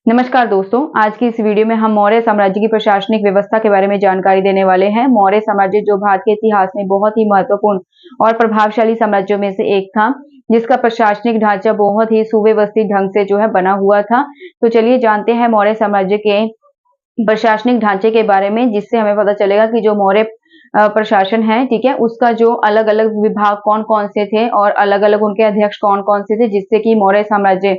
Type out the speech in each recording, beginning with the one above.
नमस्कार दोस्तों, आज की इस वीडियो में हम मौर्य साम्राज्य की प्रशासनिक व्यवस्था के बारे में जानकारी देने वाले हैं। मौर्य साम्राज्य जो भारत के इतिहास में बहुत ही महत्वपूर्ण और प्रभावशाली साम्राज्यों में से एक था, जिसका प्रशासनिक ढांचा बहुत ही सुव्यवस्थित ढंग से जो है बना हुआ था। तो चलिए जानते हैं मौर्य साम्राज्य के प्रशासनिक ढांचे के बारे में, जिससे हमें पता चलेगा कि जो मौर्य प्रशासन है, ठीक है, उसका जो अलग-अलग विभाग कौन-कौन से थे और अलग-अलग उनके अध्यक्ष कौन-कौन से थे, जिससे कि मौर्य साम्राज्य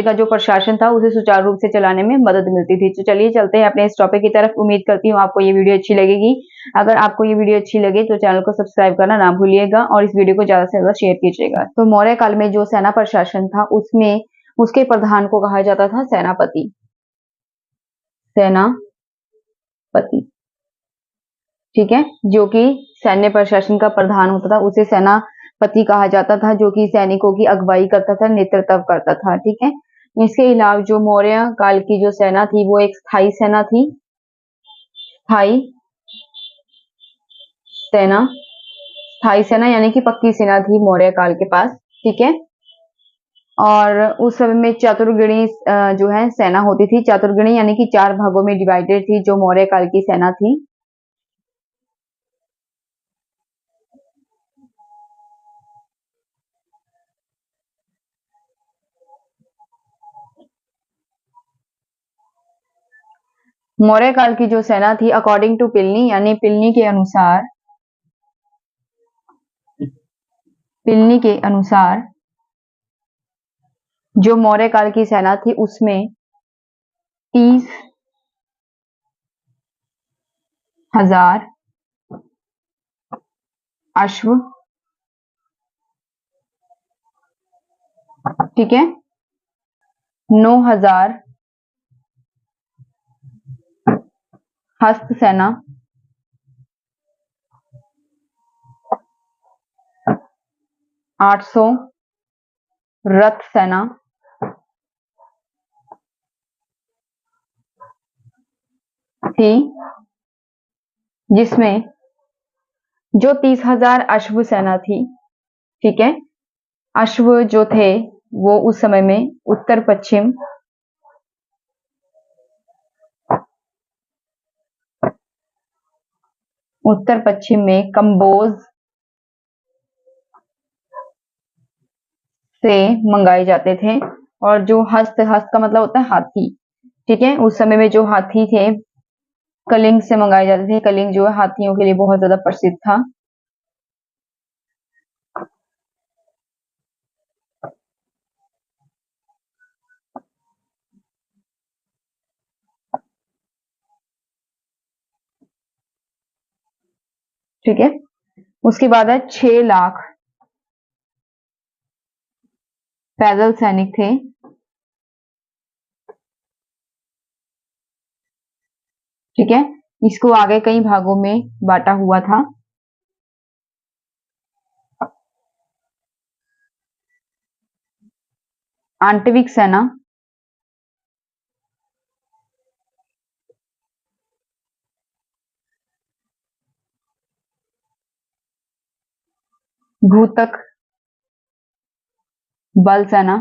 का जो प्रशासन था उसे सुचारू रूप से चलाने में मदद मिलती थी। तो चलिए चलते हैं अपने इस टॉपिक की तरफ। उम्मीद करती हूँ आपको ये वीडियो अच्छी लगेगी। अगर आपको ये वीडियो अच्छी लगे तो चैनल को सब्सक्राइब करना ना भूलिएगा और इस वीडियो को ज्यादा से ज्यादा शेयर कीजिएगा। तो मौर्य काल में जो सेना प्रशासन था उसमें उसके प्रधान को कहा जाता था सेनापति। सेनापति, ठीक है, जो कि सैन्य प्रशासन का प्रधान होता था उसे सेनापति कहा जाता था, जो कि सैनिकों की अगुवाई करता था, नेतृत्व करता था। ठीक है, इसके अलावा जो मौर्य काल की जो सेना थी वो एक स्थायी सेना थी। स्थायी सेना, स्थायी सेना यानी कि पक्की सेना थी मौर्य काल के पास। ठीक है, और उस समय में चतुर्गिणी जो है सेना होती थी। चतुर्गिणी यानी कि 4 भागों में डिवाइडेड थी जो मौर्य काल की सेना थी। मौर्य काल की जो सेना थी अकॉर्डिंग टू पिलनी, यानी पिलनी के अनुसार जो मौर्य काल की सेना थी उसमें 30,000 अश्व, ठीक है, 9,000 हस्त सेना, 800 रथ सेना थी, जिसमें जो 30,000 अश्व सेना थी, ठीक है, अश्व जो थे वो उस समय में उत्तर पश्चिम में कंबोज से मंगाए जाते थे। और जो हस्त हस्त का मतलब होता है हाथी, ठीक है, उस समय में जो हाथी थे कलिंग से मंगाए जाते थे। कलिंग जो है हाथियों के लिए बहुत ज्यादा प्रसिद्ध था। ठीक है, उसके बाद है 6 लाख पैदल सैनिक थे। ठीक है, इसको आगे कई भागों में बांटा हुआ था। आंतरिक सेना, भूतक बल सेना,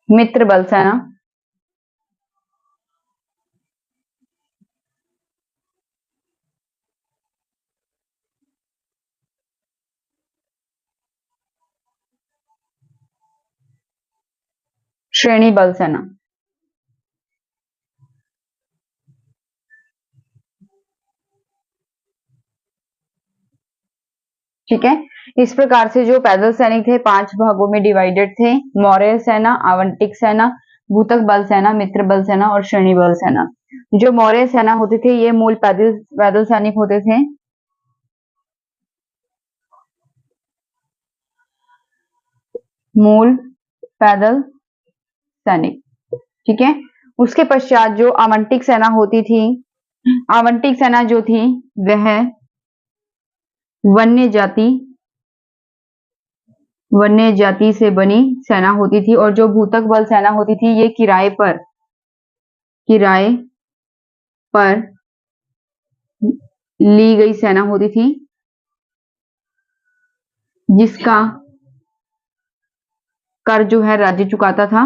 मित्र बल सेना, श्रेणी बल सेना। ठीक है, इस प्रकार से जो पैदल सैनिक थे 5 भागों में डिवाइडेड थे। मौर्य सेना, आवंटिक सेना, भूतक बल सेना, मित्र बल सेना और श्रेणी बल सेना। जो मौर्य सेना होते थे ये मूल पैदल पैदल सैनिक होते थे। मूल पैदल सैनिक, ठीक है। उसके पश्चात जो आवंटिक सेना होती थी, आवंटिक सेना जो थी वह वन्य जाति से बनी सेना होती थी। और जो भूतक बल सेना होती थी ये किराए पर ली गई सेना होती थी। जिसका कर जो है राज्य चुकाता था।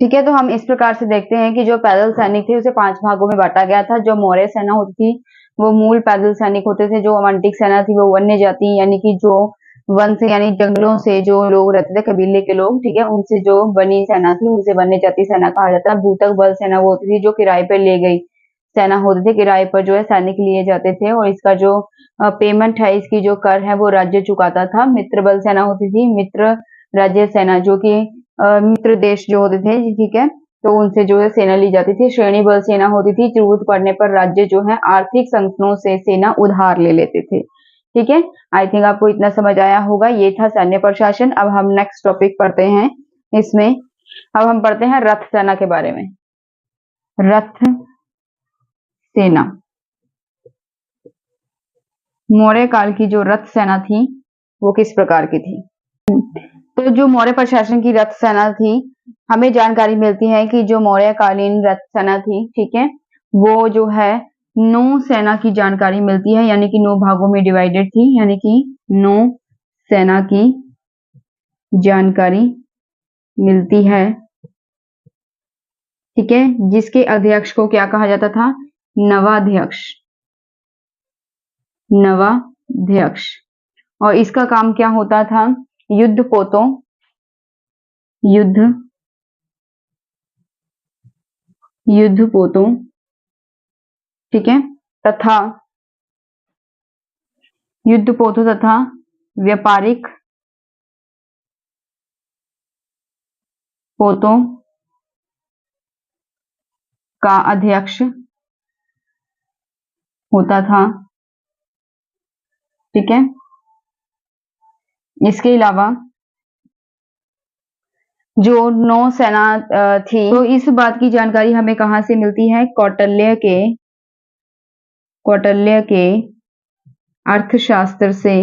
ठीक है, तो हम इस प्रकार से देखते हैं कि जो पैदल सैनिक थे उसे 5 भागों में बांटा गया था। जो मौर्य सेना होती थी वो मूल पैदल सैनिक होते थे। जो अवंतिक सेना थी वो वन्य जाति यानी कि जो वन से यानी जंगलों से जो लोग रहते थे, कबीले के लोग, ठीक है, उनसे जो बनी सेना थी उसे वन्य जाति सेना कहा जाता है। भूतक बल सेना वो होती थी जो किराए पर ले गई सेना होती थी, किराए पर जो है सैनिक लिए जाते थे और इसका जो पेमेंट है, इसकी जो कर है वो राज्य चुकाता था। मित्र बल सेना होती थी, मित्र राज्य सेना जो कि मित्र देश जो होते थे, ठीक है, तो उनसे जो है सेना ली जाती थी। श्रेणी बल सेना होती थी, जरूरत पड़ने पर राज्य जो है आर्थिक संकटों से सेना उधार ले लेते थे। ठीक है, आई थिंक आपको इतना समझ आया होगा। ये था सैन्य प्रशासन। अब हम नेक्स्ट टॉपिक पढ़ते हैं। इसमें अब हम पढ़ते हैं रथ सेना के बारे में। रथ सेना, मौर्य काल की जो रथ सेना थी वो किस प्रकार की थी? तो जो मौर्य प्रशासन की रथ सेना थी, हमें जानकारी मिलती है कि जो मौर्यकालीन रथ सेना थी, ठीक है, वो जो है 9 सेना की जानकारी मिलती है, यानी कि 9 भागों में डिवाइडेड थी, यानी कि 9 सेना की जानकारी मिलती है। ठीक है, जिसके अध्यक्ष को क्या कहा जाता था? नवाध्यक्ष, नवाध्यक्ष। और इसका काम क्या होता था? युद्ध पोतों, युद्ध युद्ध पोतों, ठीक है, तथा युद्ध पोतों तथा व्यापारिक पोतों का अध्यक्ष होता था। ठीक है, इसके अलावा जो 9 सेना थी, तो इस बात की जानकारी हमें कहां से मिलती है? कौटिल्य के अर्थशास्त्र से।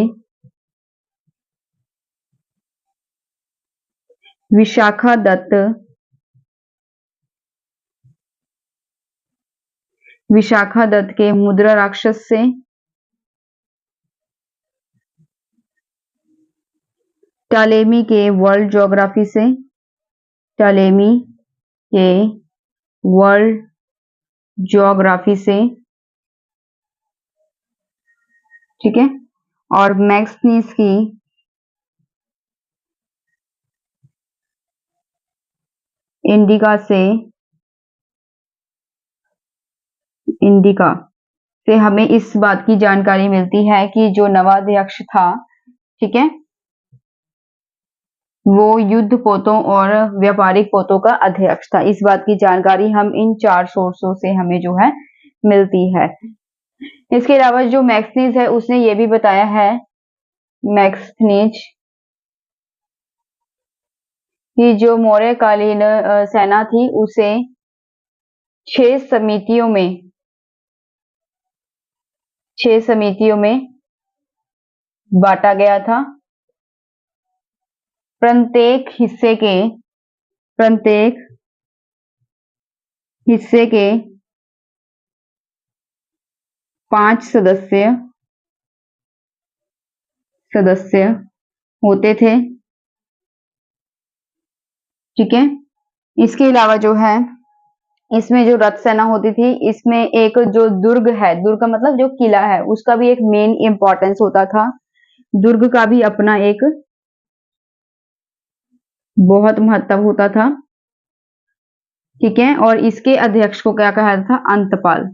विशाखा दत्त के मुद्रा राक्षस से। टालेमी के वर्ल्ड ज्योग्राफी से। टालेमी के वर्ल्ड ज्योग्राफी से, ठीक है, और मैक्सनीज की इंडिका से हमें इस बात की जानकारी मिलती है कि जो नवाध्यक्ष था, ठीक है, वो युद्ध पोतों और व्यापारिक पोतों का अध्यक्ष था। इस बात की जानकारी हम इन 4 सोर्सों से हमें जो है मिलती है। इसके अलावा जो मैक्सनीज है उसने ये भी बताया है, मैक्सनीज, कि जो मौर्यकालीन सेना थी उसे 6 समितियों में बांटा गया था। प्रत्येक हिस्से के 5 सदस्य होते थे। ठीक है, इसके अलावा जो है इसमें जो रथ सेना होती थी, इसमें एक जो दुर्ग है, दुर्ग का मतलब जो किला है, उसका भी एक मेन इंपॉर्टेंस होता था। दुर्ग का भी अपना एक बहुत महत्व होता था। ठीक है, और इसके अध्यक्ष को क्या कहा था? अंतपाल।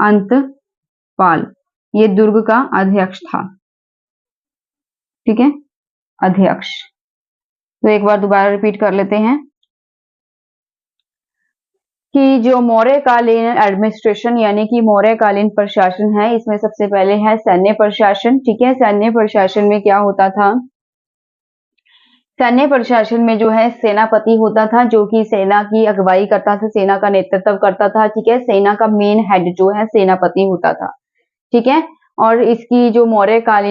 अंतपाल ये दुर्ग का अध्यक्ष था। ठीक है, अध्यक्ष। तो एक बार दोबारा रिपीट कर लेते हैं कि जो मौर्यकालीन एडमिनिस्ट्रेशन यानी कि मौर्यकालीन प्रशासन है, इसमें सबसे पहले है सैन्य प्रशासन। ठीक है, सैन्य प्रशासन में क्या होता था? सैन्य प्रशासन में जो है सेनापति होता था, जो कि सेना की अगुवाई करता था, सेना का नेतृत्व करता था। ठीक है, सेना का मेन हेड जो है सेनापति होता था। ठीक है, और इसकी जो मौर्य काल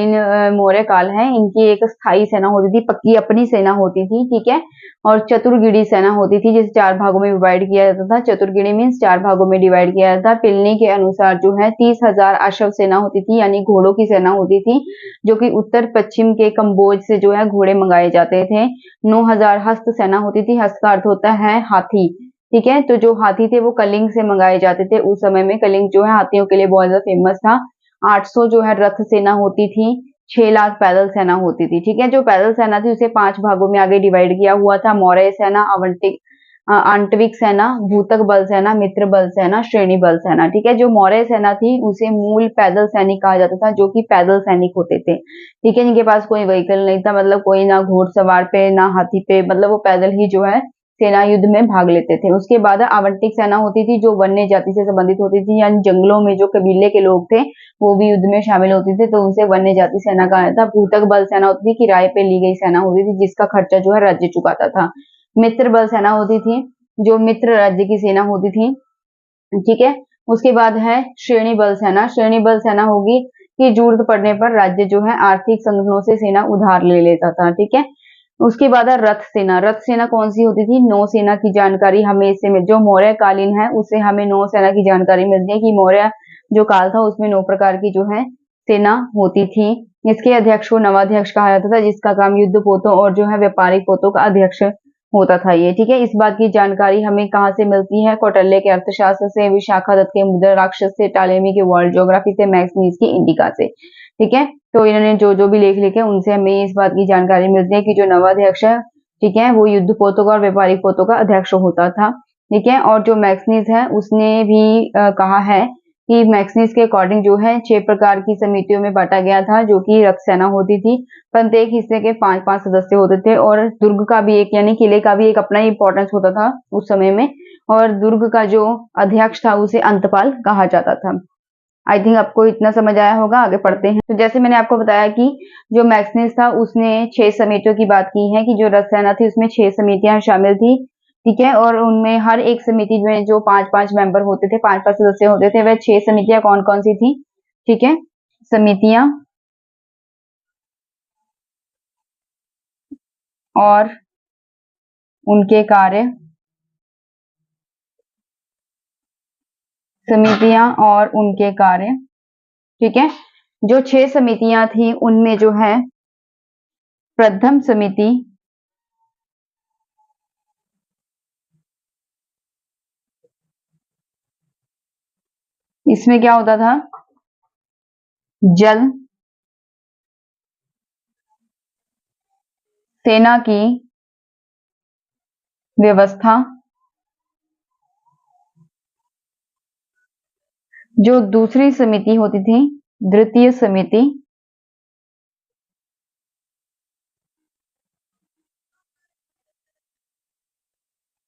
है, इनकी एक स्थायी सेना होती थी, पक्की अपनी सेना होती थी। ठीक है, और चतुर्गिड़ी सेना होती थी, जिसे 4 भागों में डिवाइड किया जाता था। चतुर्गिड़ी मीन्स 4 भागों में डिवाइड किया जाता था। पिलनी के अनुसार जो है 30,000 अश्व सेना होती थी, यानी घोड़ों की सेना होती थी, जो कि उत्तर पश्चिम के कंबोज से जो है घोड़े मंगाए जाते थे। 9,000 हस्त सेना होती थी। हस्त का अर्थ होता है हाथी। ठीक है, तो जो हाथी थे वो कलिंग से मंगाए जाते थे। उस समय में कलिंग जो है हाथियों के लिए बहुत ज्यादा फेमस था। 800 जो है रथ सेना होती थी। 6 लाख पैदल सेना होती थी। ठीक है, जो पैदल सेना थी उसे 5 भागों में आगे डिवाइड किया हुआ था। मौर्य सेना, आंटविक सेना, भूतक बल सेना, मित्र बल सेना, श्रेणी बल सेना। ठीक है, जो मौर्य सेना थी उसे मूल पैदल सैनिक कहा जाता था, जो कि पैदल सैनिक होते थे। ठीक है, जिनके पास कोई व्हीकल नहीं था, मतलब कोई ना घोड़सवार पे ना हाथी पे, मतलब वो पैदल ही जो है सेना युद्ध में भाग लेते थे। उसके बाद आवंटिक सेना होती थी, जो वन्य जाति से संबंधित होती थी, यानी जंगलों में जो कबीले के लोग थे वो भी युद्ध में शामिल होते थे, तो उसे वन्य जाति सेना कहा जाता था। भूतक बल सेना होती थी, किराए पे ली गई सेना होती थी, जिसका खर्चा जो है राज्य चुकाता था। मित्र बल सेना होती थी, जो मित्र राज्य की सेना होती थी। ठीक है, उसके बाद है श्रेणी बल सेना। श्रेणी बल सेना होगी कि जरूरत पड़ने पर राज्य जो है आर्थिक संगठनों से सेना उधार ले लेता था। ठीक है, उसके बाद है रथ सेना। रथ सेना कौन सी होती थी? नौसेना की जानकारी हमें इससे मिल, जो मौर्य कालीन है उससे हमें नौसेना की जानकारी मिलती है कि मौर्य जो काल था उसमें 9 प्रकार की जो है सेना होती थी। इसके अध्यक्ष को नवाध्यक्ष कहा जाता था, जिसका काम युद्ध पोतों और जो है व्यापारिक पोतों का अध्यक्ष होता था ये। ठीक है, इस बात की जानकारी हमें कहाँ से मिलती है? कौटिल्य के अर्थशास्त्र से, विशाखादत्त के मुद्रा राक्षस से, टालेमी के वर्ल्ड ज्योग्राफी से, मैक्सनीज की इंडिका से। ठीक है, तो इन्होंने जो जो भी लेख लिखे उनसे हमें इस बात की जानकारी मिलती है कि जो नवाध्यक्ष है, ठीक है, वो युद्ध पोतों का और व्यापारिक पोतों का अध्यक्ष होता था। ठीक है, और जो मैक्सनीज है उसने भी कहा है कि मैक्सनीज के अकॉर्डिंग जो है 6 प्रकार की समितियों में बांटा गया था, जो कि रथ सेना होती थी। प्रत्येक हिस्से के 5-5 सदस्य होते थे, और दुर्ग का भी एक यानी किले का भी एक अपना ही इंपॉर्टेंस होता था उस समय में, और दुर्ग का जो अध्यक्ष था उसे अंतपाल कहा जाता था। आई थिंक आपको इतना समझ आया होगा। आगे पढ़ते हैं। तो जैसे मैंने आपको बताया कि जो मैक्सनीज था उसने 6 समितियों की बात की है, कि जो रथ सेना थी उसमें 6 समितियां शामिल थी। ठीक है, और उनमें हर एक समिति में जो 5-5 मेंबर होते थे, 5-5 सदस्य होते थे, वह 6 समितियां कौन कौन सी थी? ठीक है, समितियां और उनके कार्य, समितियां और उनके कार्य। ठीक है, जो 6 समितियां थी उनमें जो है प्रथम समिति, इसमें क्या होता था? जल सेना की व्यवस्था। जो दूसरी समिति होती थी, द्वितीय समिति,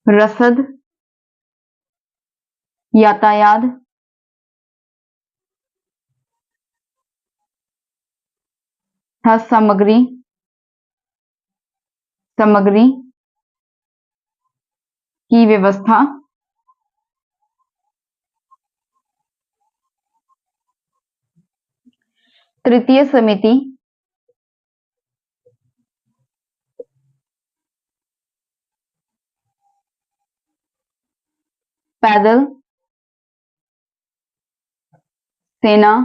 रसद, यातायात, था सामग्री, सामग्री की व्यवस्था। तृतीय समिति पैदल सेना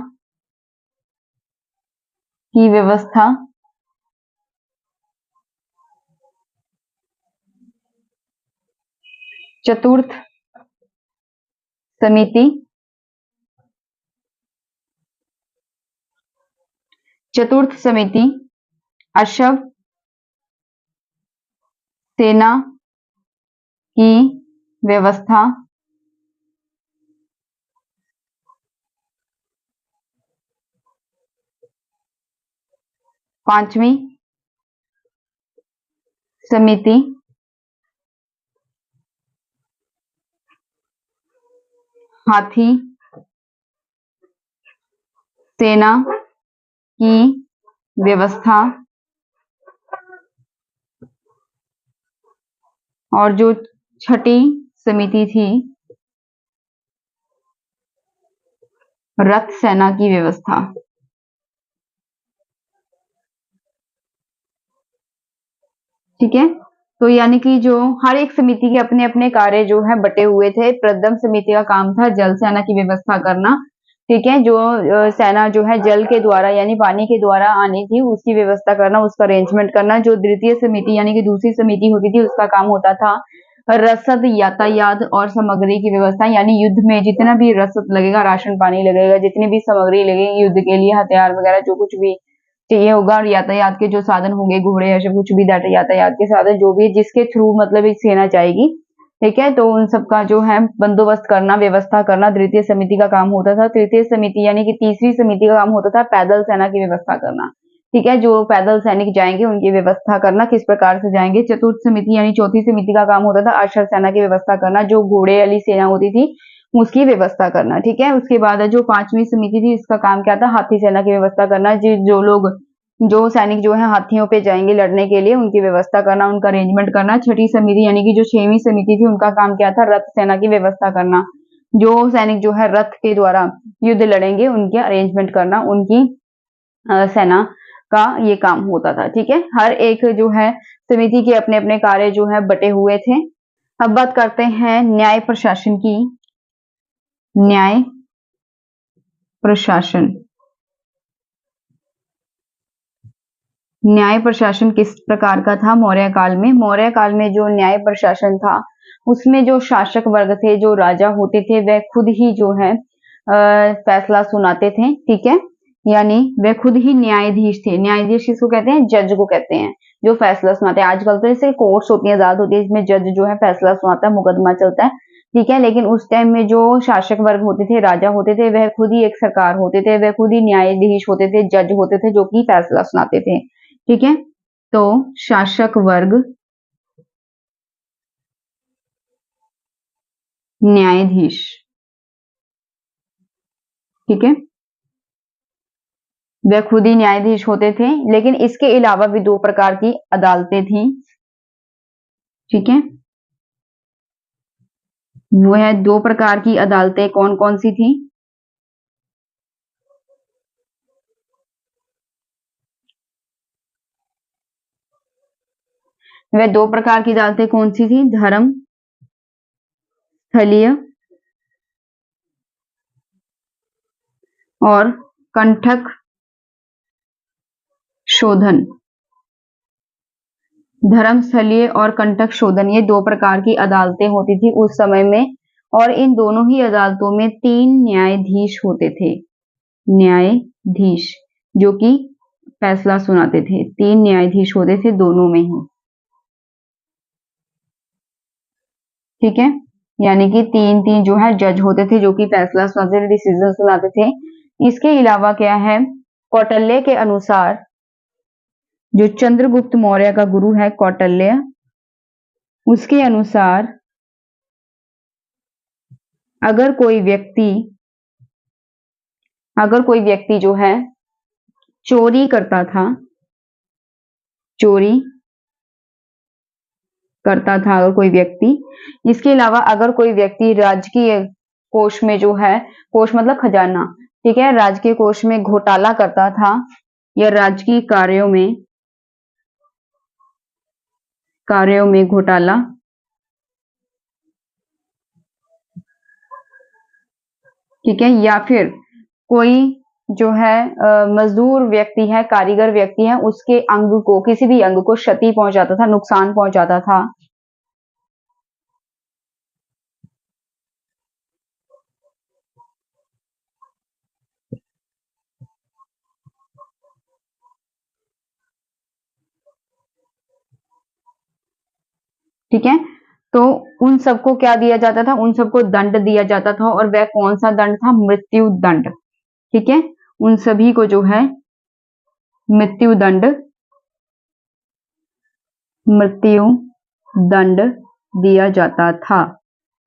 की व्यवस्था। चतुर्थ समिति, चतुर्थ समिति अश्व सेना की व्यवस्था, पांचवी समिति हाथी सेना की व्यवस्था, और जो छठी समिति थी रथ सेना की व्यवस्था। ठीक है, तो यानी कि जो हर एक समिति के अपने अपने कार्य जो है बटे हुए थे। प्रथम समिति का काम था जल सेना की व्यवस्था करना। ठीक है, जो सेना जो है जल के द्वारा यानी पानी के द्वारा आनी थी उसकी व्यवस्था करना, उसका अरेंजमेंट करना। जो द्वितीय समिति यानी कि दूसरी समिति होती थी उसका काम होता था रसद, यातायात और सामग्री की व्यवस्था, यानी युद्ध में जितना भी रसद लगेगा, राशन पानी लगेगा, जितनी भी सामग्री लगेगी युद्ध के लिए, हथियार वगैरह जो कुछ भी चाहिए होगा, और यातायात के जो साधन होंगे, घोड़े या कुछ भी यातायात के साधन जो भी जिसके थ्रू मतलब एक सेना जाएगी। ठीक है, तो उन सबका जो है बंदोबस्त करना, व्यवस्था करना द्वितीय समिति का काम होता था। तृतीय समिति यानी कि तीसरी समिति का काम होता था पैदल सेना की व्यवस्था करना। ठीक है, जो पैदल सैनिक जाएंगे उनकी व्यवस्था करना, किस प्रकार से जाएंगे। चतुर्थ समिति यानी चौथी समिति का काम होता था अश्व सेना की व्यवस्था करना, जो घोड़े वाली सेना होती थी उसकी व्यवस्था करना। ठीक है, उसके बाद जो पांचवी समिति थी इसका काम क्या था, हाथी सेना की व्यवस्था करना। जो सैनिक जो है हाथियों पे जाएंगे लड़ने के लिए उनकी व्यवस्था करना, उनका अरेंजमेंट करना। छठी समिति यानी कि जो छठवीं समिति थी उनका काम क्या था, रथ सेना की व्यवस्था करना। जो सैनिक जो है रथ के द्वारा युद्ध लड़ेंगे उनके अरेंजमेंट करना, उनकी सेना का ये काम होता था। ठीक है, हर एक जो है समिति के अपने अपने कार्य जो है बटे हुए थे। अब बात करते हैं न्याय प्रशासन की। न्याय प्रशासन, न्याय प्रशासन किस प्रकार का था मौर्य काल में। मौर्य काल में जो न्याय प्रशासन था उसमें जो शासक वर्ग थे, जो राजा होते थे, वह खुद ही जो है फैसला सुनाते थे। ठीक है, यानी वे खुद ही न्यायाधीश थे। न्यायाधीश किसको कहते हैं, जज को कहते हैं, जो फैसला सुनाते हैं। आजकल तो जैसे कोर्ट्स होती है, अदालत होती है, इसमें जज जो है फैसला सुनाता है, मुकदमा चलता है। ठीक है, लेकिन उस टाइम में जो शासक वर्ग होते थे, राजा होते थे, वह खुद ही एक सरकार होते थे, वह खुद ही न्यायाधीश होते थे, जज होते थे, जो कि फैसला सुनाते थे। ठीक है, तो शासक वर्ग न्यायाधीश। ठीक है, वे खुद ही न्यायाधीश होते थे, लेकिन इसके अलावा भी दो प्रकार की अदालतें थी। ठीक है, वह दो प्रकार की अदालतें कौन कौन सी थी। वह दो प्रकार की अदालतें कौन सी थी, धर्म स्थलीय और कंठक शोधन। धर्मस्थलीय और कंटक शोधन, ये दो प्रकार की अदालतें होती थी उस समय में, और इन दोनों ही अदालतों में 3 न्यायाधीश होते थे। न्यायाधीश जो कि फैसला सुनाते थे, 3 न्यायाधीश होते थे दोनों में ही। ठीक है, यानी कि 3 जो है जज होते थे जो कि फैसला सुनाते थे, डिसीजन सुनाते थे। इसके अलावा क्या है, कौटिल्य के अनुसार, जो चंद्रगुप्त मौर्य का गुरु है कौटिल्य, उसके अनुसार अगर कोई व्यक्ति जो है चोरी करता था, अगर कोई व्यक्ति, इसके अलावा अगर कोई व्यक्ति राजकीय कोष में जो है, कोष मतलब खजाना, ठीक है, राजकीय कोष में घोटाला करता था, या राजकीय कार्यों में घोटाला, ठीक है, या फिर कोई जो है मजदूर व्यक्ति है, कारीगर व्यक्ति है, उसके अंग को, किसी भी अंग को क्षति पहुंचाता था, नुकसान पहुंचाता था, ठीक है। तो उन सबको क्या दिया जाता था, उन सबको दंड दिया जाता था, और वह कौन सा दंड था, मृत्यु दंड। ठीक है, उन सभी को जो है मृत्यु दंड दिया जाता था।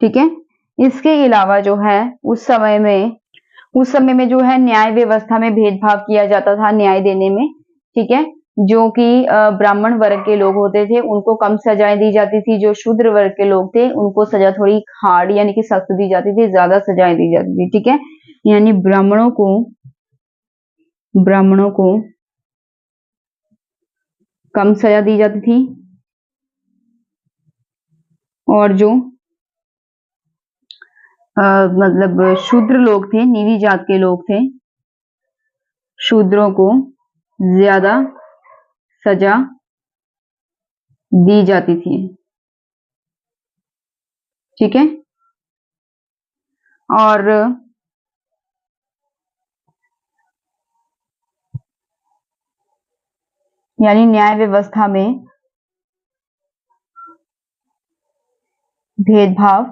ठीक है, इसके अलावा जो है उस समय में जो है न्याय व्यवस्था में भेदभाव किया जाता था न्याय देने में। ठीक है, जो कि ब्राह्मण वर्ग के लोग होते थे उनको कम सजाएं दी जाती थी, जो शूद्र वर्ग के लोग थे उनको सजा थोड़ी हार्ड यानी कि सख्त दी जाती थी, ज्यादा सजाएं दी जाती थी। ठीक है, यानी ब्राह्मणों को कम सजा दी जाती थी, और जो मतलब शूद्र लोग थे, नीली जात के लोग थे, शूद्रों को ज्यादा सजा दी जाती थी। ठीक है, और यानी न्याय व्यवस्था में भेदभाव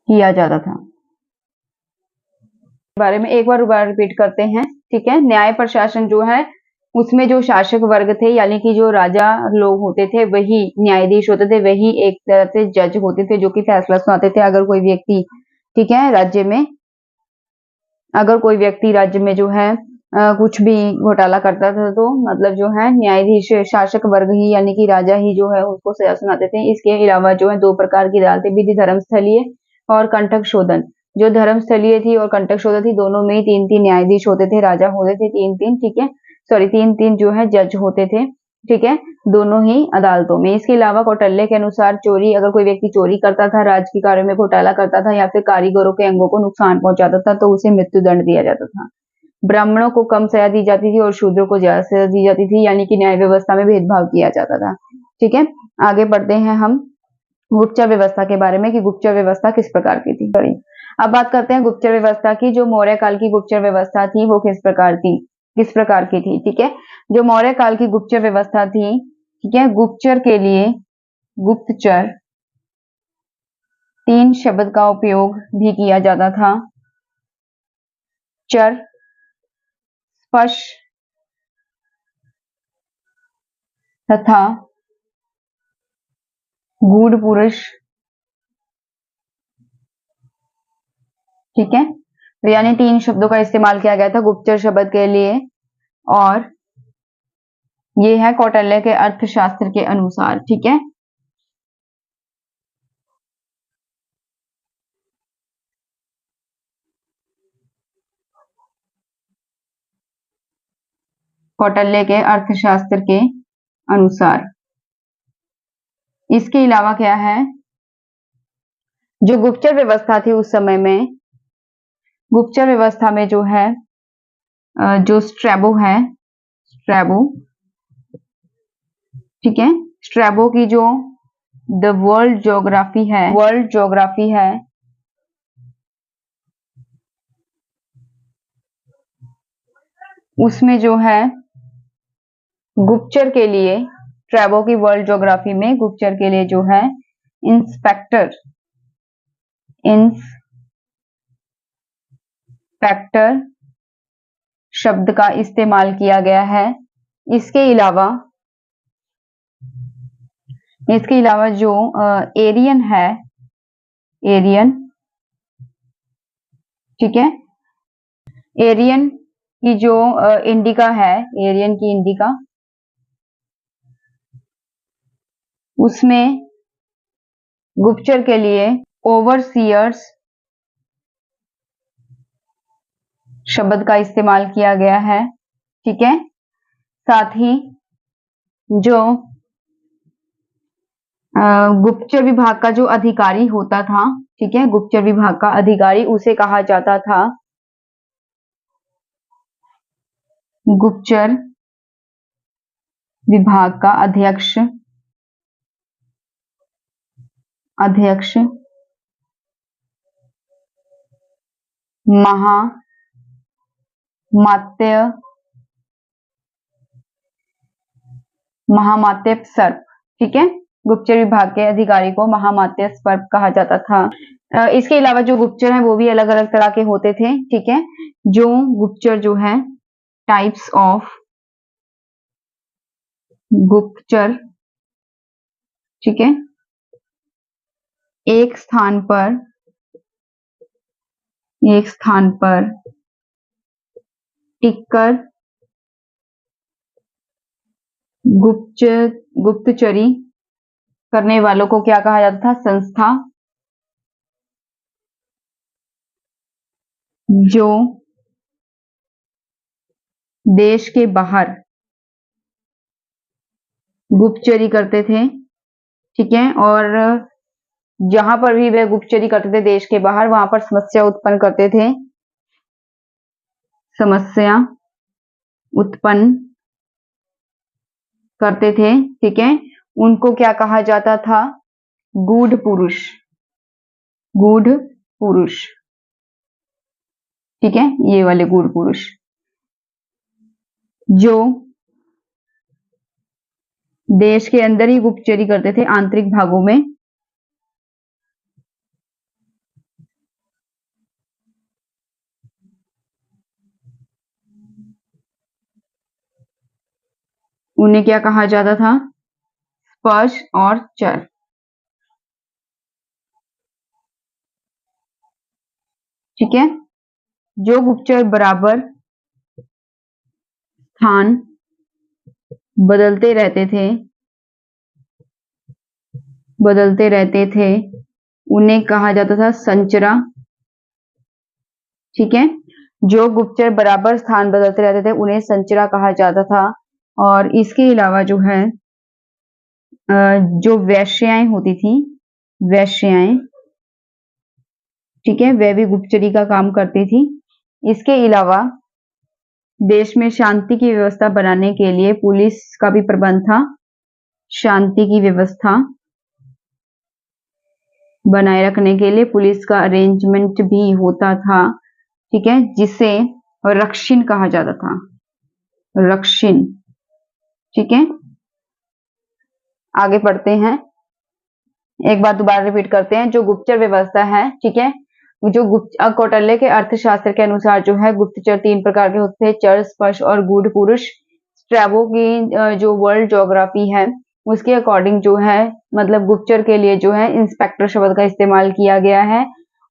किया जाता था। बारे में एक बार दोबारा रिपीट करते हैं। ठीक है, न्याय प्रशासन जो है उसमें जो शासक वर्ग थे यानी कि जो राजा लोग होते थे वही न्यायाधीश होते थे, वही एक तरह से जज होते थे जो कि फैसला सुनाते थे। अगर कोई व्यक्ति, ठीक है, राज्य में जो है कुछ भी घोटाला करता था तो मतलब जो है न्यायाधीश शासक वर्ग ही यानी कि राजा ही जो है उसको सजा सुनाते थे। इसके अलावा जो है दो प्रकार की अदालतें भी थी, धर्मस्थलीय और कंटक शोधन। जो धर्मस्थलीय थी और कंटक शोधन थी, दोनों में ही 3-3 न्यायाधीश होते थे, राजा होते थे 3-3। ठीक है, सॉरी 3-3 जो है जज होते थे। ठीक है, दोनों ही अदालतों में। इसके अलावा कौटिल्य के अनुसार चोरी, अगर कोई व्यक्ति चोरी करता था, राज के कार्यों में घोटाला करता था या फिर कारीगरों के अंगों को नुकसान पहुंचाता था तो उसे मृत्यु दंड दिया जाता था। ब्राह्मणों को कम सजा दी जाती थी और शूद्रों को ज्यादा सजा दी जाती थी, यानी कि न्याय व्यवस्था में भेदभाव किया जाता था। ठीक है, आगे बढ़ते हैं हम गुप्तचर व्यवस्था के बारे में कि गुप्तचर व्यवस्था किस प्रकार की थी। अब बात करते हैं गुप्तचर व्यवस्था की। जो मौर्य काल की गुप्तचर व्यवस्था थी वो किस प्रकार की थी। ठीक है, जो मौर्य काल की गुप्तचर व्यवस्था थी, ठीक है, गुप्तचर के लिए गुप्तचर 3 शब्द का उपयोग भी किया जाता था। चर, स्पर्श तथा गूढ़ पुरुष। ठीक है, तो यानी 3 शब्दों का इस्तेमाल किया गया था गुप्तचर शब्द के लिए, और ये है कौटिल्य के अर्थशास्त्र के अनुसार। ठीक है, कौटिल्य के अर्थशास्त्र के अनुसार। इसके अलावा क्या है, जो गुप्तचर व्यवस्था थी उस समय में, गुप्तचर व्यवस्था में जो है जो स्ट्रैबो, ठीक है, स्ट्रैबो की जो वर्ल्ड ज्योग्राफी है उसमें जो है गुप्तचर के लिए, स्ट्रैबो की वर्ल्ड ज्योग्राफी में गुप्तचर के लिए जो है इंस्पेक्टर शब्द का इस्तेमाल किया गया है। इसके अलावा जो एरियन है, ठीक है, एरियन की जो इंडिका है, एरियन की इंडिका, उसमें गुप्तचर के लिए ओवरसियर्स शब्द का इस्तेमाल किया गया है। ठीक है, साथ ही जो गुप्तचर विभाग का जो अधिकारी होता था, ठीक है, गुप्तचर विभाग का अधिकारी उसे कहा जाता था गुप्तचर विभाग का अध्यक्ष महामात्य सर्प। ठीक है, गुप्तचर विभाग के अधिकारी को महामात्य सर्प कहा जाता था। इसके अलावा जो गुप्तचर है वो भी अलग अलग तरह के होते थे। ठीक है, जो गुप्तचर जो है, टाइप्स ऑफ गुप्तचर, ठीक है, एक स्थान पर टिककर गुप्तचरी करने वालों को क्या कहा जाता था? संस्था। जो देश के बाहर गुप्तचरी करते थे, ठीक है, और जहां पर भी वे गुप्तचरी करते थे देश के बाहर, वहां पर समस्या उत्पन्न करते थे, समस्या उत्पन्न करते थे, ठीक है, उनको क्या कहा जाता था? गूढ़ पुरुष। गूढ़ पुरुष, ठीक है, ये वाले गूढ़ पुरुष जो देश के अंदर ही गुप्तचरी करते थे, आंतरिक भागों में, उन्हें क्या कहा जाता था? स्पर्श और चर। ठीक है, जो गुप्तचर बराबर स्थान बदलते रहते थे, उन्हें कहा जाता था संचरा। ठीक है, जो गुप्तचर बराबर स्थान बदलते रहते थे उन्हें संचरा कहा जाता था। और इसके अलावा जो है, जो वेश्याएं होती थी, वेश्याएं, ठीक है, वह भी गुप्तचरी का काम करती थी। इसके अलावा देश में शांति की व्यवस्था बनाने के लिए पुलिस का भी प्रबंध था। शांति की व्यवस्था बनाए रखने के लिए पुलिस का अरेंजमेंट भी होता था। ठीक है, जिसे रक्षिन कहा जाता था। रक्षिन। ठीक है, आगे पढ़ते हैं। एक बार दोबारा रिपीट करते हैं। जो गुप्तचर व्यवस्था है, ठीक है, जो कौटिल्य के अर्थशास्त्र के अनुसार जो है गुप्तचर 3 प्रकार के होते थे: चर, स्पर्श और गूढ़ पुरुष। स्ट्रैबो की जो वर्ल्ड ज्योग्राफी है उसके अकॉर्डिंग जो है, मतलब गुप्तचर के लिए जो है इंस्पेक्टर शब्द का इस्तेमाल किया गया है।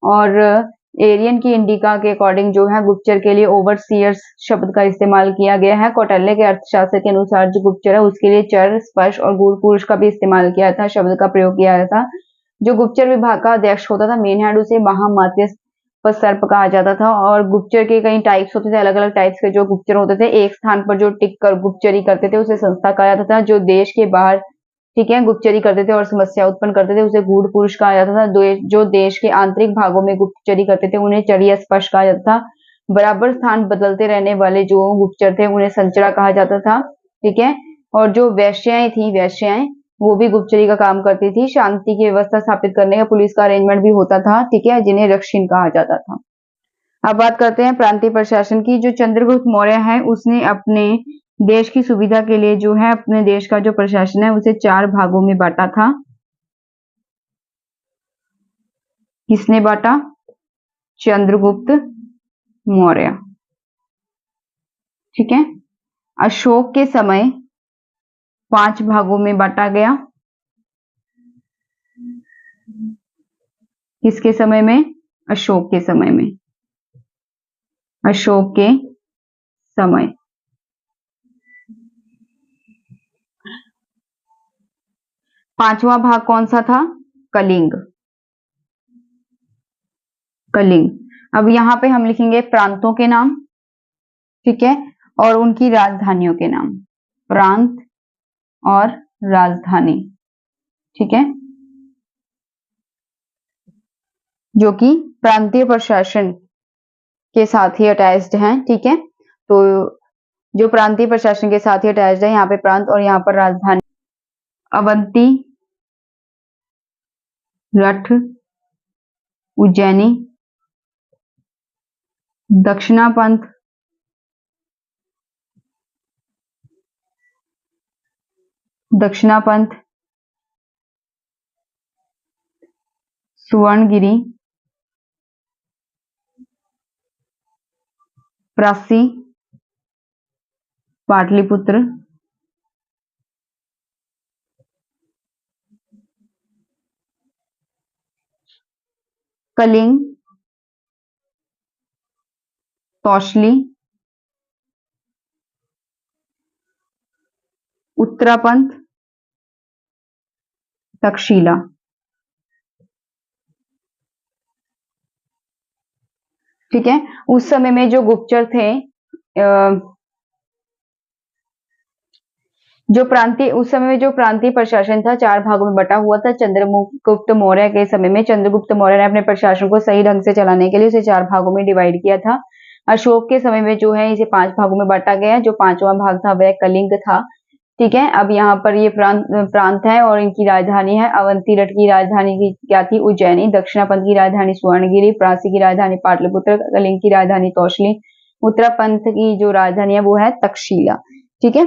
और एरियन की इंडिका के अकॉर्डिंग जो है गुप्तचर के लिए ओवरसीयर्स शब्द का इस्तेमाल किया गया है। कौटिल्य के अर्थशास्त्र के अनुसार जो गुप्तचर है उसके लिए चर, स्पर्श और गूढ़ पुरुष का भी इस्तेमाल किया था, शब्द का प्रयोग किया गया था। जो गुप्तचर विभाग का अध्यक्ष होता था, मेन हेड, उसे महामात्य सर्प कहा जाता था। और गुप्तचर के कई टाइप्स होते थे, अलग अलग टाइप्स के जो गुप्तचर होते थे। एक स्थान पर जो टिक कर गुप्तचरी करते थे उसे संस्था कहा जाता था। जो देश के बाहर, ठीक है, गुप्तचरी करते थे और समस्या उत्पन्न करते थे उसे गूढ़ पुरुष कहा जाता था। जो देश के आंतरिक भागों में गुप्तचरी करते थे उन्हें चर या स्पर्श कहा जाता था। बराबर स्थान बदलते रहने वाले जो गुप्तचर थे उन्हें संचरा कहा जाता था। ठीक है, और जो वेश्याएं थी, वेश्याएं वो भी गुप्तचरी का काम करती थी। शांति की व्यवस्था स्थापित करने का पुलिस का अरेंजमेंट भी होता था, ठीक है, जिन्हें रक्षिन कहा जाता था। अब बात करते हैं प्रांतीय प्रशासन की। जो चंद्रगुप्त मौर्य है उसने अपने देश की सुविधा के लिए जो है अपने देश का जो प्रशासन है उसे 4 भागों में बांटा था। किसने बांटा? चंद्रगुप्त मौर्य। ठीक है, अशोक के समय 5 भागों में बांटा गया। किसके समय में? अशोक के समय में। अशोक के समय। पांचवा भाग कौन सा था? कलिंग। कलिंग। अब यहां पे हम लिखेंगे प्रांतों के नाम, ठीक है, और उनकी राजधानियों के नाम। प्रांत और राजधानी, ठीक है, जो कि प्रांतीय प्रशासन के साथ ही अटैच्ड हैं। ठीक है, तो जो प्रांतीय प्रशासन के साथ ही अटैच्ड है, यहाँ पे प्रांत और यहाँ पर राजधानी। अवंती, रठ, उज्जैनी, दक्षिणापंथ, दक्षिणापंथ, सुवर्णगिरी, प्रासी, पाटलिपुत्र, कलिंग, तौशली, उत्तरापंथ, तक्षशिला। ठीक है, उस समय में जो गुप्तचर थे, जो प्रांतीय उस समय में जो प्रांतीय प्रशासन था 4 भागों में बटा हुआ था। चंद्रगुप्त मौर्य के समय में चंद्रगुप्त मौर्य ने अपने प्रशासन को सही ढंग से चलाने के लिए इसे 4 भागों में डिवाइड किया था। अशोक के समय में जो है इसे 5 भागों में बांटा गया। जो 5वां भाग था वह कलिंग था। ठीक है, अब यहाँ पर ये प्रांत है और इनकी राजधानी है अवंती। रट की राजधानी की क्या थी? उज्जैनी। दक्षिणापंथ की राजधानी सुवर्णगिरी, प्रासी की राजधानी पाटलिपुत्र, कलिंग की राजधानी तौशली, उत्तरापंथ की जो राजधानी है वो है तक्षशिला। ठीक है,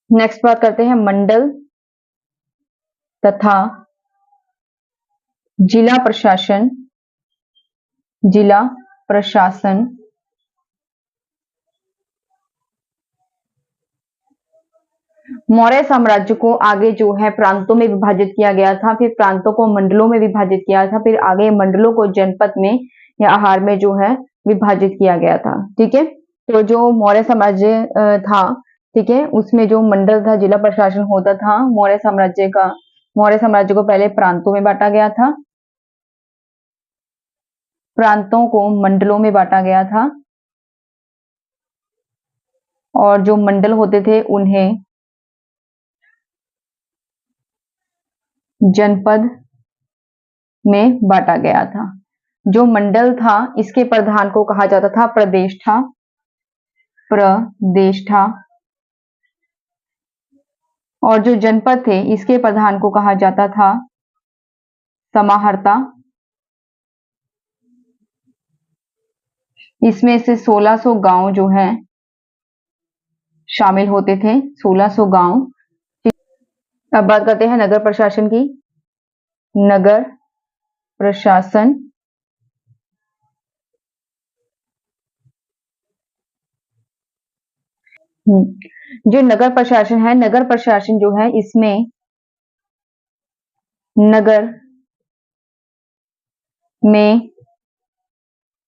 नेक्स्ट बात करते हैं मंडल तथा जिला प्रशासन। जिला प्रशासन मौर्य साम्राज्य को आगे जो है प्रांतों में विभाजित किया गया था, फिर प्रांतों को मंडलों में विभाजित किया था, फिर आगे मंडलों को जनपद में या आहार में जो है विभाजित किया गया था। ठीक है, तो जो मौर्य साम्राज्य था, ठीक है, उसमें जो मंडल था, जिला प्रशासन होता था मौर्य साम्राज्य को पहले प्रांतों में बांटा गया था, प्रांतों को मंडलों में बांटा गया था और जो मंडल होते थे उन्हें जनपद में बांटा गया था। जो मंडल था इसके प्रधान को कहा जाता था प्रदेष्ठा। प्रदेष्ठा। और जो जनपद थे इसके प्रधान को कहा जाता था समाहर्ता। इसमें से 1600 गांव जो है शामिल होते थे। 1600 गांव। अब बात करते हैं नगर प्रशासन की। नगर प्रशासन जो नगर प्रशासन है, नगर प्रशासन जो है इसमें नगर में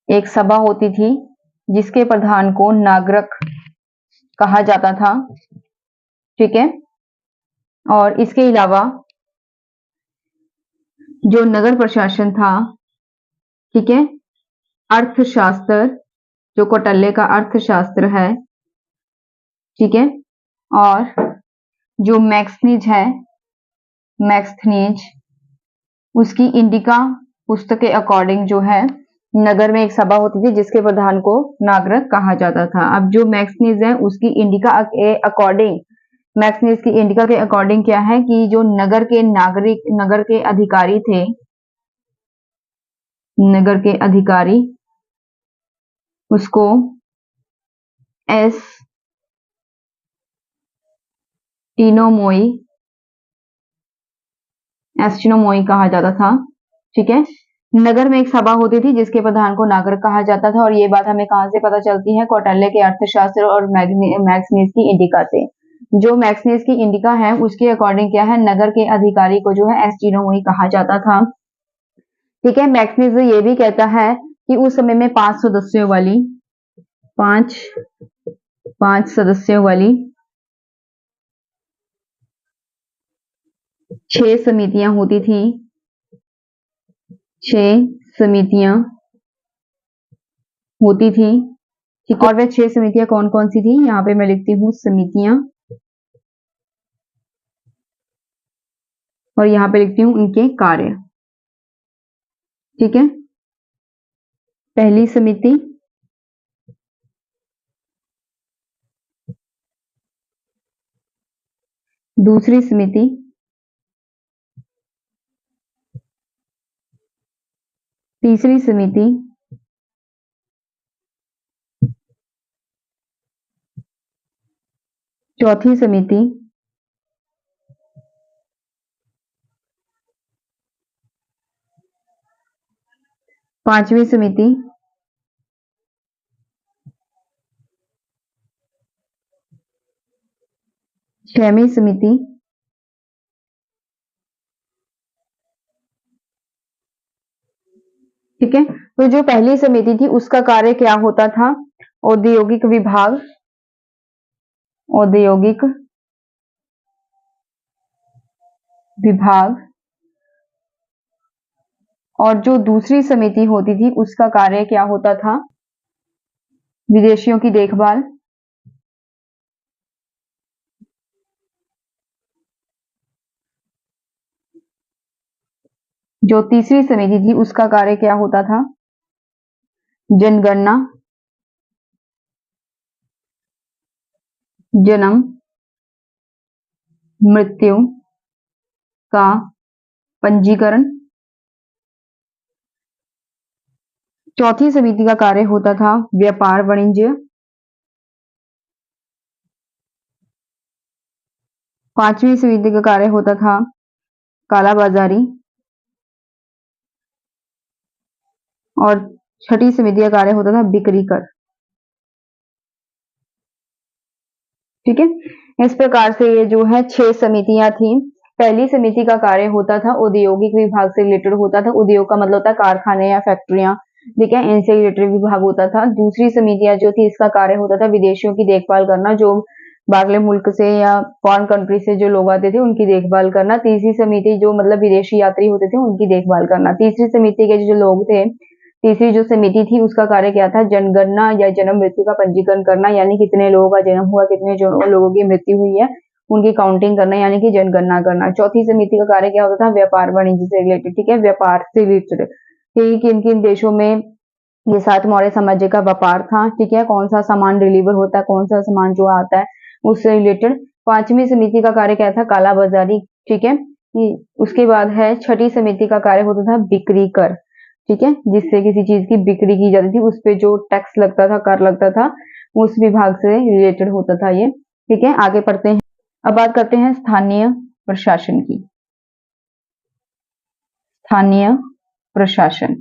एक सभा होती थी जिसके प्रधान को नागरक कहा जाता था। ठीक है, और इसके अलावा जो नगर प्रशासन था, ठीक है, अर्थशास्त्र, जो कौटिल्य का अर्थशास्त्र है, ठीक है, और जो मैक्सनीज है, मैक्सनीज, उसकी इंडिका पुस्तक के अकॉर्डिंग जो है नगर में एक सभा होती थी जिसके प्रधान को नागरक कहा जाता था। अब जो मैक्सनीज है उसकी इंडिका के अकॉर्डिंग, मैक्सनीज की इंडिका के अकॉर्डिंग क्या है कि जो नगर के नागरिक, नगर के अधिकारी थे, नगर के अधिकारी, उसको एस एस्टिनोमोई कहा जाता था। ठीक है, नगर में एक सभा होती थी जिसके प्रधान को नागरिक कहा जाता था और ये बात हमें कहां से पता चलती है? कौटिल्य के अर्थशास्त्र और मैक्सनीज की इंडिका से। जो मैक्सनीज की इंडिका है उसके अकॉर्डिंग क्या है, नगर के अधिकारी को जो है एस्टिनोमोई कहा जाता था। ठीक है, मैक्सनीज ये भी कहता है कि उस समय में 5 सदस्यों वाली, पांच सदस्यों वाली 6 समितियां होती थी। 6 समितियां होती थी। ठीक है, और वह 6 समितियां कौन कौन सी थी? यहाँ पे मैं लिखती हूँ समितियां और यहाँ पे लिखती हूँ उनके कार्य। ठीक है, पहली समिति, दूसरी समिति, तीसरी समिति, चौथी समिति पांचवी समिति छठवीं समिति ठीक है। तो जो पहली समिति थी उसका कार्य क्या होता था? औद्योगिक विभाग, औद्योगिक विभाग। और जो दूसरी समिति होती थी उसका कार्य क्या होता था? विदेशियों की देखभाल। जो तीसरी समिति थी उसका कार्य क्या होता था? जनगणना, जन्म मृत्यु का पंजीकरण। चौथी समिति का कार्य होता था व्यापार वाणिज्य। पांचवी समिति का कार्य होता था कालाबाजारी। और छठी समिति का कार्य होता था बिक्री कर। ठीक है। इस प्रकार से ये जो है 6 समितियां थी। पहली समिति का कार्य होता था औद्योगिक विभाग से रिलेटेड होता था। उद्योग का मतलब होता है कारखाने या फैक्ट्रियां, ठीक है, इनसे रिलेटेड विभाग होता था। दूसरी समितियां जो थी इसका कार्य होता था विदेशियों की देखभाल करना, जो बाहरले मुल्क से या फॉरेन कंट्री से जो लोग आते थे उनकी देखभाल करना। तीसरी समिति जो मतलब विदेशी यात्री होते थे उनकी देखभाल करना। तीसरी समिति के जो लोग थे, तीसरी जो समिति थी उसका कार्य क्या था? जनगणना या जन्म मृत्यु का पंजीकरण करना, यानी कितने लोगों का जन्म हुआ, कितने लोगों की मृत्यु हुई है, उनकी काउंटिंग करना, यानी कि जनगणना करना। चौथी समिति का कार्य क्या होता था? व्यापार वाणिज्य से रिलेटेड, ठीक है, व्यापार से रिलेटेड, किन किन देशों में ये साथ मौर्य साम्राज्य का व्यापार था, ठीक है, कौन सा सामान डिलीवर होता है, कौन सा सामान जो आता है उससे रिलेटेड। पांचवी समिति का कार्य क्या था? कालाबाजारी, ठीक है। उसके बाद है छठी समिति का कार्य होता था बिक्री कर, ठीक है, जिससे किसी चीज की बिक्री की जाती थी उस पे जो टैक्स लगता था, कर लगता था, उस विभाग से रिलेटेड होता था ये, ठीक है। आगे पढ़ते हैं। अब बात करते हैं स्थानीय प्रशासन की। स्थानीय प्रशासन,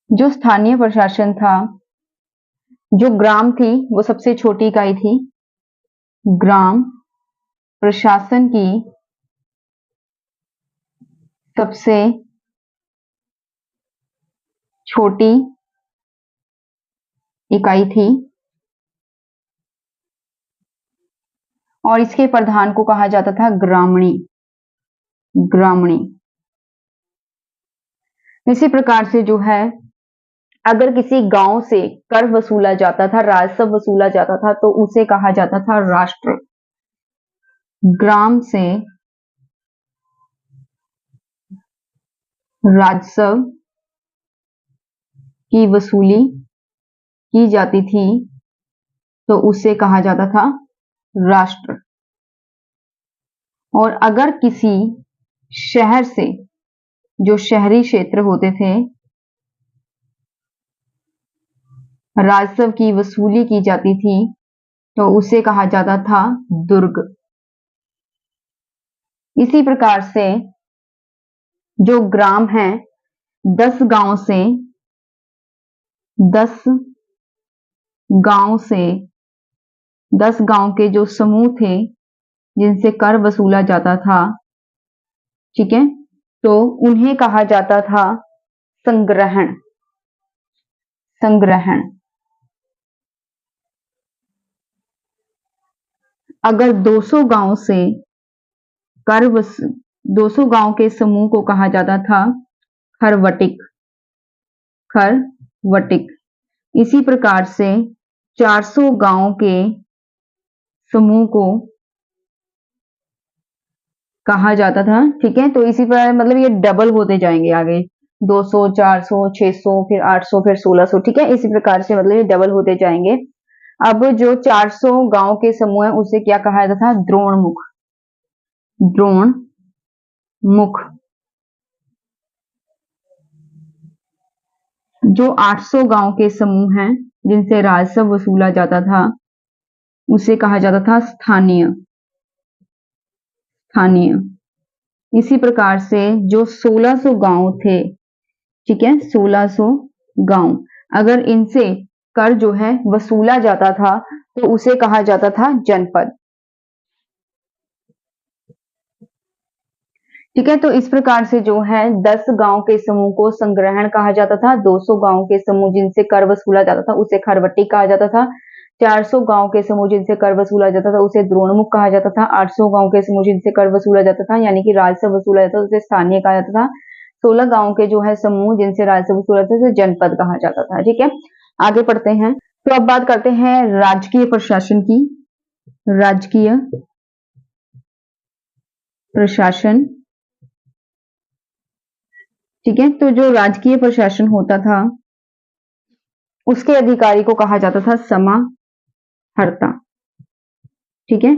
जो स्थानीय प्रशासन था, जो ग्राम थी वो सबसे छोटी इकाई थी। ग्राम प्रशासन की सबसे छोटी इकाई थी और इसके प्रधान को कहा जाता था ग्रामणी। ग्रामणी। इसी प्रकार से जो है अगर किसी गांव से कर वसूला जाता था, राजस्व वसूला जाता था, तो उसे कहा जाता था राष्ट्र। ग्राम से राजस्व की वसूली की जाती थी तो उसे कहा जाता था राष्ट्र। और अगर किसी शहर से, जो शहरी क्षेत्र होते थे, राजस्व की वसूली की जाती थी तो उसे कहा जाता था दुर्ग। इसी प्रकार से जो ग्राम है, 10 गांव से 10 गांव से 10 गांव के जो समूह थे जिनसे कर वसूला जाता था, ठीक है, तो उन्हें कहा जाता था संग्रहण। संग्रहण। अगर 200 गांव से कर 200 गांव के समूह को कहा जाता था खरवटिक। खरवटिक। इसी प्रकार से 400 गांव के समूह को कहा जाता था, ठीक है। तो इसी प्रकार मतलब ये डबल होते जाएंगे आगे, 200, 400, 600, फिर 800, फिर 1600, ठीक है। इसी प्रकार से मतलब ये डबल होते जाएंगे। अब जो 400 गांव के समूह है उसे क्या कहा जाता था? द्रोणमुख। द्रोणमुख। जो 800 गांव के समूह हैं जिनसे राजस्व वसूला जाता था उसे कहा जाता था स्थानीय। इसी प्रकार से जो 1600 गांव थे, ठीक है, 1600 गांव, अगर इनसे कर जो है वसूला जाता था तो उसे कहा जाता था जनपद। ठीक है, तो इस प्रकार से जो है 10 गांव के समूह को संग्रहण कहा जाता था, 200 गांव के समूह जिनसे कर वसूला जाता था उसे खरवट्टी कहा जाता था, 400 गांव के समूह जिनसे कर वसूला जाता था उसे द्रोणमुख कहा जाता था, 800 गांव के समूह जिनसे कर वसूला जाता था यानी कि राजस्व वसूला जाता था उसे स्थानीय कहा जाता था, 16 गांव के जो है समूह जिनसे राजस्व वसूला जाता था उसे जनपद कहा जाता था। ठीक है, आगे पढ़ते हैं। तो अब बात करते हैं राजकीय प्रशासन की। राजकीय प्रशासन, ठीक है, तो जो राजकीय प्रशासन होता था उसके अधिकारी को कहा जाता था समाहर्ता। ठीक है,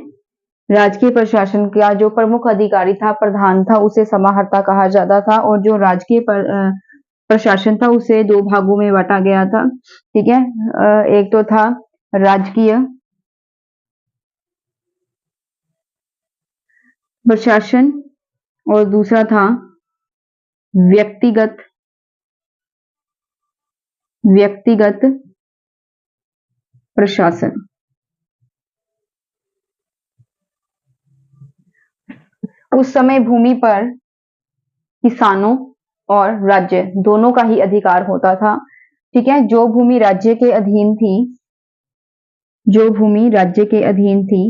राजकीय प्रशासन का जो प्रमुख अधिकारी था, प्रधान था, उसे समाहर्ता कहा जाता था और जो राजकीय प्रशासन था उसे दो भागों में बांटा गया था। ठीक है, एक तो था राजकीय प्रशासन और दूसरा था व्यक्तिगत प्रशासन। उस समय भूमि पर किसानों और राज्य दोनों का ही अधिकार होता था। ठीक है, जो भूमि राज्य के अधीन थी, जो भूमि राज्य के अधीन थी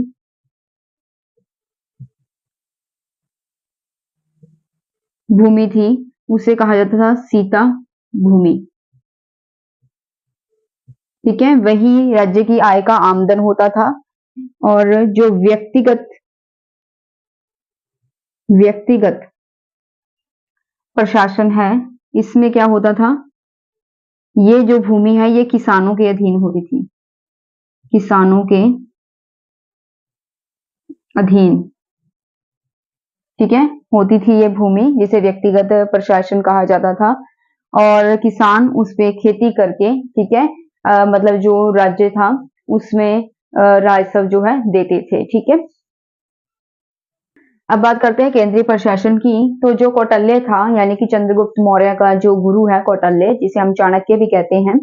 भूमि थी उसे कहा जाता था सीता भूमि। ठीक है, वही राज्य की आय का आमदन होता था। और जो व्यक्तिगत प्रशासन है, इसमें क्या होता था, ये जो भूमि है ये किसानों के अधीन होती थी, किसानों के अधीन। ठीक है, होती थी ये भूमि जिसे व्यक्तिगत प्रशासन कहा जाता था और किसान उस पे खेती करके, ठीक है, मतलब जो राज्य था उसमें राजस्व जो है देते थे। ठीक है, अब बात करते हैं केंद्रीय प्रशासन की। तो जो कौटिल्य था यानी कि चंद्रगुप्त मौर्य का जो गुरु है कौटिल्य, जिसे हम चाणक्य भी कहते हैं,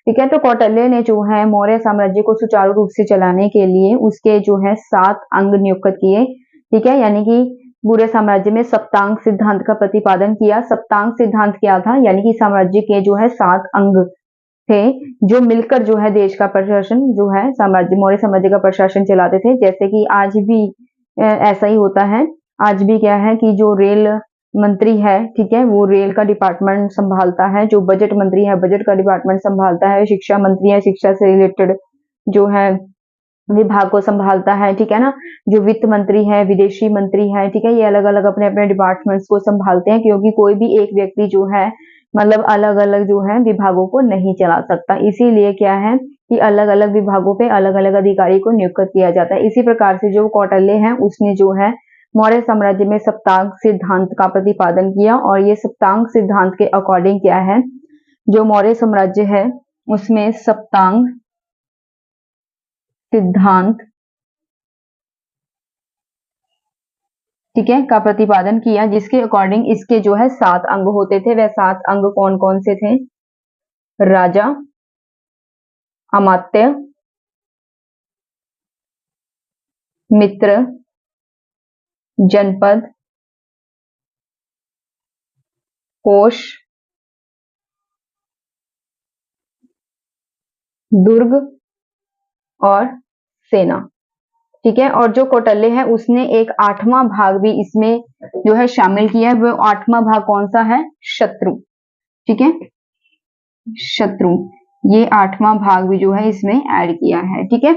ठीक है, तो कौटिल्य ने जो है मौर्य साम्राज्य को सुचारू रूप से चलाने के लिए उसके जो है 7 अंग नियुक्त किए। ठीक है, यानी कि पूरे साम्राज्य में सप्तांग सिद्धांत का प्रतिपादन किया। सप्तांग सिद्धांत क्या था, यानी कि साम्राज्य के जो है 7 अंग थे जो मिलकर जो है देश का प्रशासन जो है साम्राज्य मौर्य साम्राज्य का प्रशासन चलाते थे। जैसे कि आज भी ऐसा ही होता है। आज भी क्या है कि जो रेल मंत्री है, ठीक है, वो रेल का डिपार्टमेंट संभालता है, जो बजट मंत्री है बजट का डिपार्टमेंट संभालता है, शिक्षा मंत्री है शिक्षा से रिलेटेड जो है विभाग को संभालता है। ठीक है ना, जो वित्त मंत्री है, विदेशी मंत्री है, ठीक है, ये अलग अलग अपने अपने डिपार्टमेंट्स को संभालते हैं क्योंकि कोई भी एक व्यक्ति जो है मतलब अलग अलग जो है विभागों को नहीं चला सकता। इसीलिए क्या है कि अलग अलग विभागों पे अलग अलग अधिकारी को नियुक्त किया जाता है। इसी प्रकार से जो कौटिल्य है उसने जो है मौर्य साम्राज्य में सप्तांग सिद्धांत का प्रतिपादन किया और ये सप्तांग सिद्धांत के अकॉर्डिंग क्या है, जो मौर्य साम्राज्य है उसमें सप्तांग सिद्धांत, ठीक है, का प्रतिपादन किया, जिसके अकॉर्डिंग इसके जो है 7 अंग होते थे। वह 7 अंग कौन कौन से थे? राजा, अमात्य, मित्र, जनपद, कोष, दुर्ग और सेना। ठीक है, और जो कौटिल्य है उसने एक 8वां भाग भी इसमें जो है शामिल किया है। वो 8वां भाग कौन सा है? शत्रु। ठीक है, शत्रु, ये 8वां भाग भी जो है इसमें ऐड किया है। ठीक है,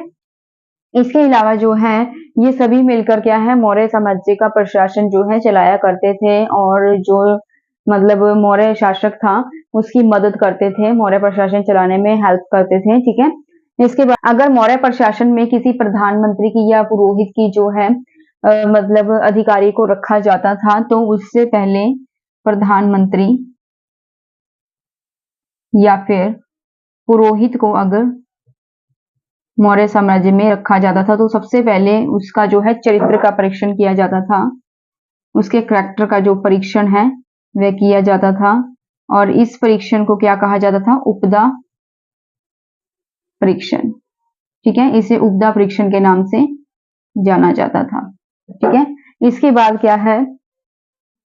इसके अलावा जो है ये सभी मिलकर क्या है मौर्य साम्राज्य का प्रशासन जो है चलाया करते थे और जो मतलब मौर्य शासक था उसकी मदद करते थे, मौर्य प्रशासन चलाने में हेल्प करते थे। ठीक है, इसके बाद अगर मौर्य प्रशासन में किसी प्रधानमंत्री की या पुरोहित की जो है मतलब अधिकारी को रखा जाता था तो उससे पहले प्रधानमंत्री या फिर पुरोहित को अगर मौर्य साम्राज्य में रखा जाता था। तो सबसे पहले उसका जो है चरित्र का परीक्षण किया जाता था, उसके करैक्टर का जो परीक्षण है वह किया जाता था, और इस परीक्षण को क्या कहा जाता था? उपदा परीक्षण। ठीक है, इसे उपदा परीक्षण के नाम से जाना जाता था। ठीक है, इसके बाद क्या है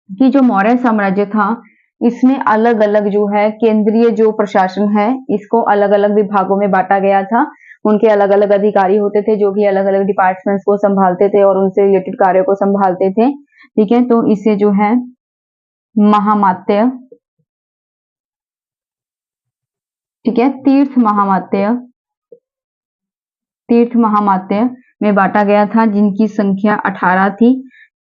कि जो मौर्य साम्राज्य था इसमें अलग अलग जो है केंद्रीय जो प्रशासन है इसको अलग अलग विभागों में बांटा गया था। उनके अलग अलग अधिकारी होते थे जो कि अलग अलग डिपार्टमेंट्स को संभालते थे और उनसे रिलेटेड कार्यों को संभालते थे। ठीक है, तो इसे जो है महामात्य, ठीक है, तीर्थ महामात्य में बांटा गया था, जिनकी संख्या 18 थी।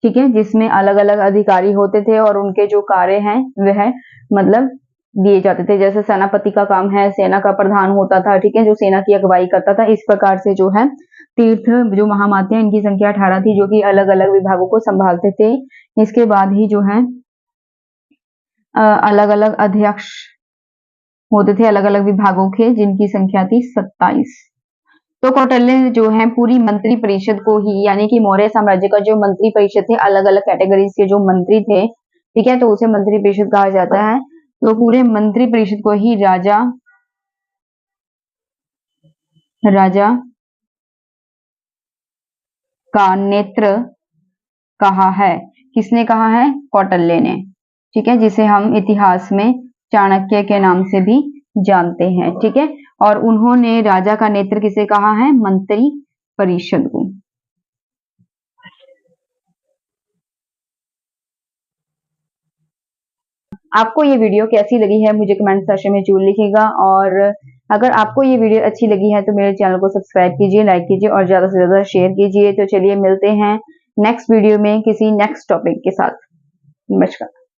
ठीक है, जिसमें अलग अलग अधिकारी होते थे और उनके जो कार्य हैं वह मतलब दिए जाते थे। जैसे सेनापति का काम है, सेना का प्रधान होता था, ठीक है, जो सेना की अगुवाई करता था। इस प्रकार से जो है तीर्थ जो महामात्य हैं इनकी संख्या 18 थी, जो कि अलग अलग विभागों को संभालते थे। इसके बाद ही जो है अलग अलग अध्यक्ष होते थे अलग अलग विभागों के, जिनकी संख्या थी 27। तो कौटिल्य जो है पूरी मंत्री परिषद को ही, यानी कि मौर्य साम्राज्य का जो मंत्री परिषद थे, अलग अलग कैटेगरीज के जो मंत्री थे, ठीक है, तो उसे मंत्री परिषद कहा जाता है। तो पूरे मंत्री परिषद को ही राजा का नेत्र कहा है। किसने कहा है? कौटिल्य ने। ठीक है, जिसे हम इतिहास में चाणक्य के नाम से भी जानते हैं। ठीक है, और उन्होंने राजा का नेत्र किसे कहा है? मंत्री परिषद को। आपको ये वीडियो कैसी लगी है मुझे कमेंट सेक्शन में जरूर लिखिएगा, और अगर आपको ये वीडियो अच्छी लगी है तो मेरे चैनल को सब्सक्राइब कीजिए, लाइक कीजिए और ज्यादा से ज्यादा शेयर कीजिए। तो चलिए मिलते हैं नेक्स्ट वीडियो में किसी नेक्स्ट टॉपिक के साथ। नमस्कार।